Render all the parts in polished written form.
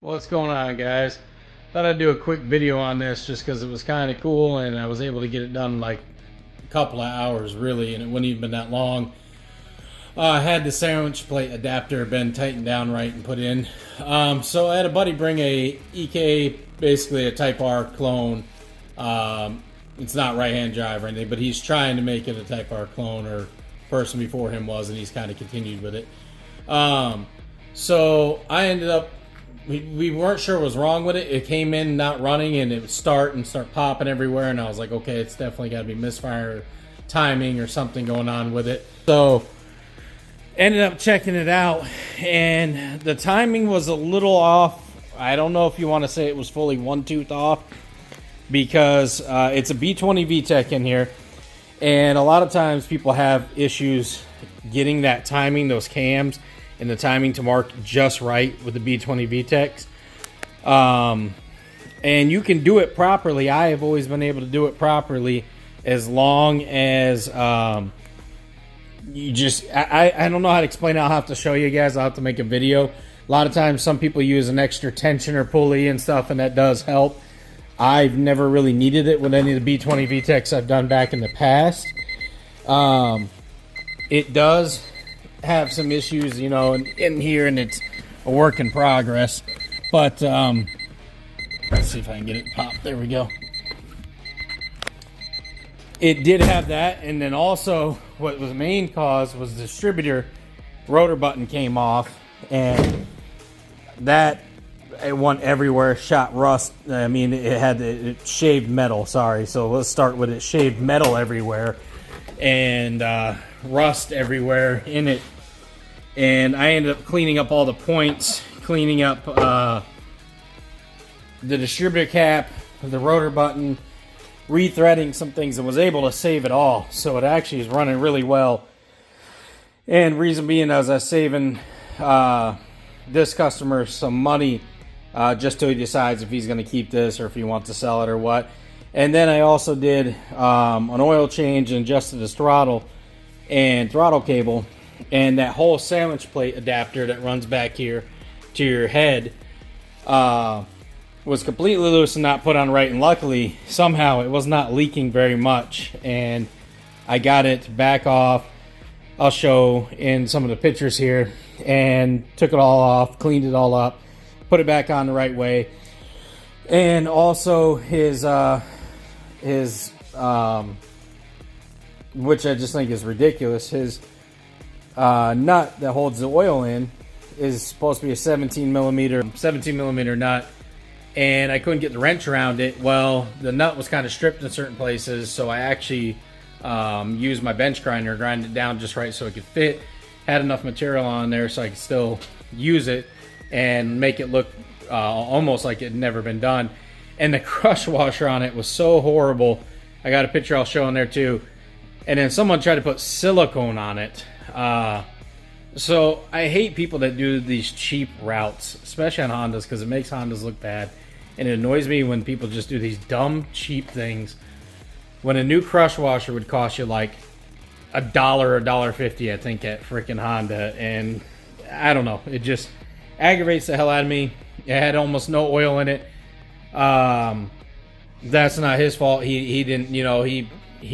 What's going on, guys? Thought I'd do a quick video on this just because it was kind of cool and I was able to get it done in like a couple of hours really, and it wouldn't even been that long. I had the sandwich plate adapter been tightened down right and put in. So I had a buddy bring a EK, basically a Type R clone. It's not right-hand drive or anything, but he's trying to make it a Type R clone, or person before him was, and he's kind of continued with it. So I ended up, we weren't sure what was wrong with it. It came in not running, and it would start popping everywhere, and I was like, okay, it's definitely got to be misfire timing or something going on with it. So ended up checking it out, and the timing was a little off. I don't know if you want to say it was fully one tooth off, because it's a B20 VTEC in here, and a lot of times people have issues getting that timing, those cams, and the timing to mark just right with the B20 VTECs. And you can do it properly. I have always been able to do it properly as long as you just, I don't know how to explain it. I'll have to show you guys. I'll have to make a video. A lot of times some people use an extra tensioner pulley and stuff, and that does help. I've never really needed it with any of the B20 VTECs I've done back in the past. It does have some issues, you know, in here, and it's a work in progress. But let's see if I can get it popped. There we go. It did have that, and then also what was the main cause was the distributor rotor button came off, and that it went everywhere, shot rust. I mean, it shaved metal. Sorry, so let's start with it. Shaved metal everywhere, and rust everywhere in it. And I ended up cleaning up all the points, cleaning up the distributor cap, the rotor button, rethreading some things, and was able to save it all. So it actually is running really well. And reason being, I was saving this customer some money just till he decides if he's going to keep this or if he wants to sell it or what. And then I also did an oil change and adjusted his throttle and throttle cable, and that whole sandwich plate adapter that runs back here to your head was completely loose and not put on right. And luckily, somehow, it was not leaking very much, and I got it back off. I'll show in some of the pictures here, and took it all off, cleaned it all up, put it back on the right way. And also his which I just think is ridiculous, his nut that holds the oil in is supposed to be a 17 millimeter nut, and I couldn't get the wrench around it. Well, the nut was kind of stripped in certain places, so I actually used my bench grinder, grind it down just right so it could fit. Had enough material on there so I could still use it and make it look almost like it had never been done. And the crush washer on it was so horrible. I got a picture I'll show in there too. And then someone tried to put silicone on it. So I hate people that do these cheap routes, especially on Hondas, because it makes Hondas look bad. And it annoys me when people just do these dumb, cheap things. When a new crush washer would cost you like $1 or $1.50, I think, at freaking Honda. And I don't know, it just aggravates the hell out of me. It had almost no oil in it. That's not his fault. He didn't, you know, he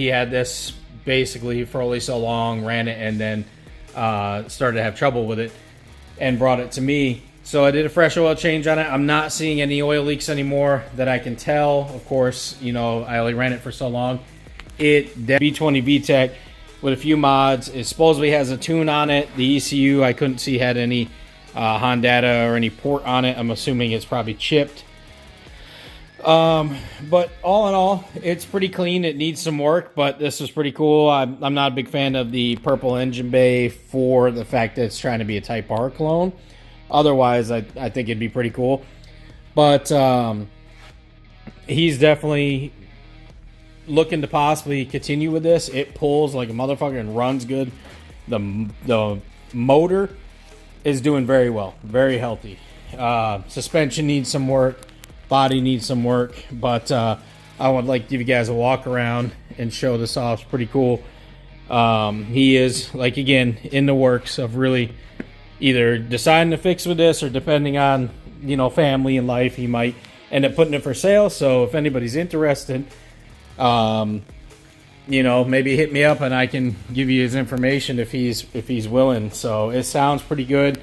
had this basically for only so long, ran it, and then started to have trouble with it and brought it to me. So I did a fresh oil change on it. I'm not seeing any oil leaks anymore that I can tell. Of course, you know, I only ran it for so long. B20 VTEC with a few mods. It supposedly has a tune on it. The ECU I couldn't see had any Hondata or any port on it. I'm assuming it's probably chipped. But all in all, it's pretty clean. It needs some work, but this is pretty cool. I'm not a big fan of the purple engine bay for the fact that it's trying to be a Type R clone. Otherwise, I think it'd be pretty cool. But he's definitely looking to possibly continue with this. It pulls like a motherfucker and runs good. The motor is doing very well, very healthy. Suspension needs some work. Body needs some work, but I would like to give you guys a walk around and show this off. It's pretty cool. He is, like, again, in the works of really either deciding to fix with this, or depending on you know, family and life, he might end up putting it for sale. So if anybody's interested, you know, maybe hit me up and I can give you his information if he's willing. So it sounds pretty good.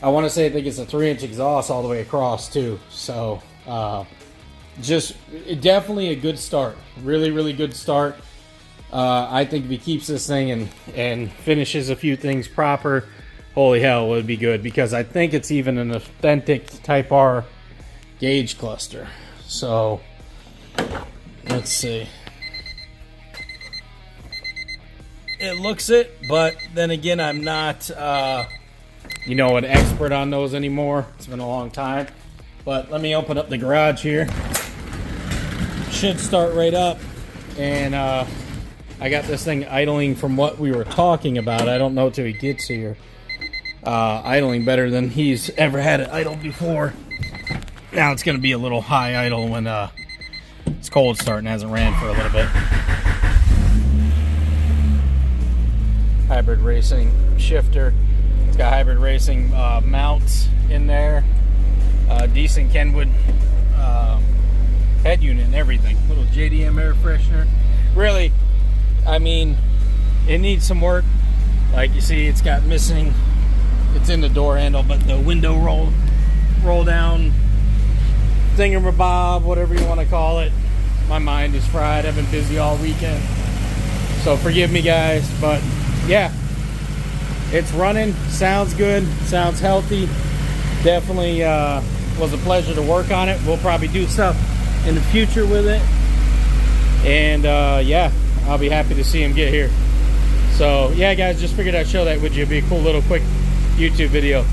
I want to say I think it's a 3-inch exhaust all the way across too. So just definitely a good start. Really, really good start. I think if he keeps this thing and finishes a few things proper, holy hell, it would be good, because I think it's even an authentic Type R gauge cluster. So let's see. It looks it, but then again, I'm not, you know, an expert on those anymore. It's been a long time. But let me open up the garage here. Should start right up. And I got this thing idling from what we were talking about. I don't know till he gets here. Idling better than he's ever had it idle before. Now it's going to be a little high idle when it's cold starting, hasn't ran for a little bit. Hybrid Racing shifter. It's got Hybrid Racing mounts in there. Decent Kenwood head unit and everything. Little JDM air freshener. Really, I mean, it needs some work. Like you see, it's got missing. It's in the door handle, but the window roll down thingamabob, whatever you want to call it. My mind is fried. I've been busy all weekend, so forgive me, guys. But yeah, it's running. Sounds good. Sounds healthy. Definitely was a pleasure to work on it. We'll probably do stuff in the future with it, and yeah, I'll be happy to see him get here. So yeah, guys, just figured I'd show that with you. It'd be a cool little quick YouTube video.